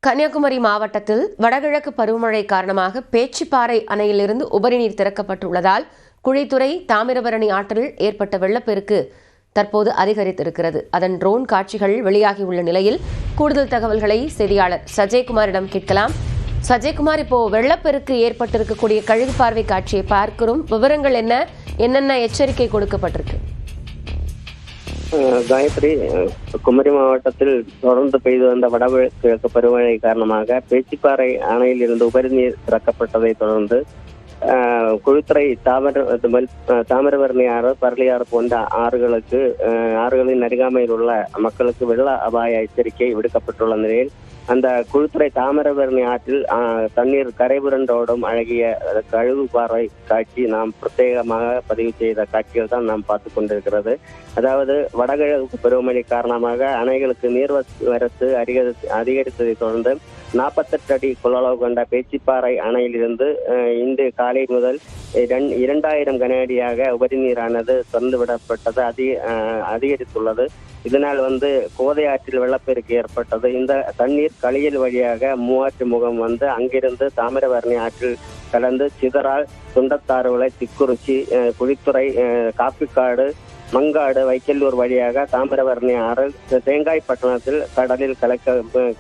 கன்னியாகுமரி மாவட்டத்தில் வடகிழக்கு பருவமழை காரணமாக பேச்சிப்பாறை அணையிலிருந்து உபரிநீர் திறக்கப்பட்டுள்ளதால் குழித்துறை தாமிரபரணி ஆற்றில் ஏற்பட்ட வெள்ளப்பெருக்கு தற்போது அதிகரித்திருக்கிறது. அதன் ட்ரோன் காட்சிகள் வெளியாகியுள்ள நிலையில் கூடுதல் தகவல்களை செய்தியாளர் சஜய்குமாரிடம் கேட்கலாம். சஜய்குமார், இப்போ வெள்ளப்பெருக்கு ஏற்பட்டிருக்கக்கூடிய கழுகு பார்வை காட்சியை பார்க்கிறோம். விவரங்கள் என்னென்ன எச்சரிக்கை கொடுக்கப்பட்டிருக்கு? காயத்ரி, குமரி மாவட்டத்தில் தொடர்ந்து பெய்து வந்த வடகிழக்கு பருவமழை காரணமாக பேச்சிப்பாறை அணையில் இருந்து உபரிநீர் திறக்கப்பட்டதை தொடர்ந்து குழித்துறை தாமிரபரணி ஆறு, பரளியாறு போன்ற ஆறுகளின் அருகாமையில் உள்ள மக்களுக்கு வெள்ள அபாய எச்சரிக்கை விடுக்கப்பட்டுள்ள நிலையில் அந்த குழித்துறை தாமிரபரணி ஆற்றில் தண்ணீர் கரைபுரண்டோடும் அழகிய கழுகு பார்வை காட்சி நாம் பிரத்யேகமாக பதிவு செய்த காட்சிகள் தான் நாம் பார்த்து கொண்டிருக்கிறது. அதாவது வடகிழக்கு பருவமழை காரணமாக அணைகளுக்கு நீர்வரத்து அதிகரித்ததை தொடர்ந்து 48 அடி கொள்ளளவு கொண்ட பேச்சிப்பாறை அணையிலிருந்து இன்று காலை முதல் 2000 கன அடியாக உபரிநீரானது திறந்து விடப்பட்டது அதிகரித்துள்ளது. இதனால் கோதை ஆற்றில் வெள்ளப்பெருக்கு ஏற்பட்டது. இந்த தண்ணீர் களியல் வழியாக மூவாற்று முகம் அங்கிருந்து தாமிரபரணி ஆற்றில் கலந்து சிதறால், சுண்டத்தாறுவிளை, திக்குறிச்சி, குழித்துறை, காப்பிக்காடு, மங்காடு, வைக்கல்லூர் வழியாக தாமிரபரணி ஆறு தேங்காய்பட்டணத்தில் கடலில்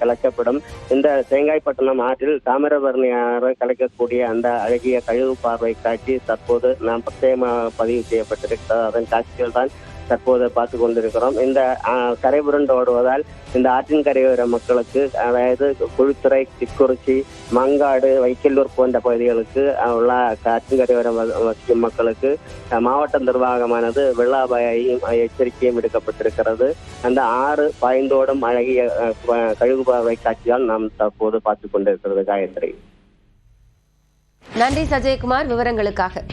கலக்கப்படும். இந்த தேங்காய்பட்டணம் ஆற்றில் தாமிரபரணி ஆறு கலக்கக்கூடிய அந்த அழகிய கழுகு பார்வை காட்சி தற்போது நாம் பிரத்யேகமாக பதிவு செய்யப்பட்டிருக்கிறது. அதன் காட்சிகள் தான் தற்போது பார்த்து கொண்டிருக்கிறோம். இந்த கரை புரண்டு ஓடுவதால் இந்த ஆற்றின் கரையோர மக்களுக்கு, அதாவது குழித்துறை, திக்குறிச்சி, மங்காடு, வைக்கல்லூர் போன்ற பகுதிகளுக்கு உள்ள ஆற்றின் கரையோர வசிக்கும் மக்களுக்கு மாவட்ட நிர்வாகமானது வெள்ள அபாய எச்சரிக்கையும் விடுக்கப்பட்டிருக்கிறது. அந்த ஆறு பாய்ந்தோடும் அழகிய கழுகு பார்வை காட்சியால் நாம் தற்போது பார்த்து கொண்டிருக்கிறது. காயத்ரி, நன்றி சஜயகுமார் விவரங்களுக்காக.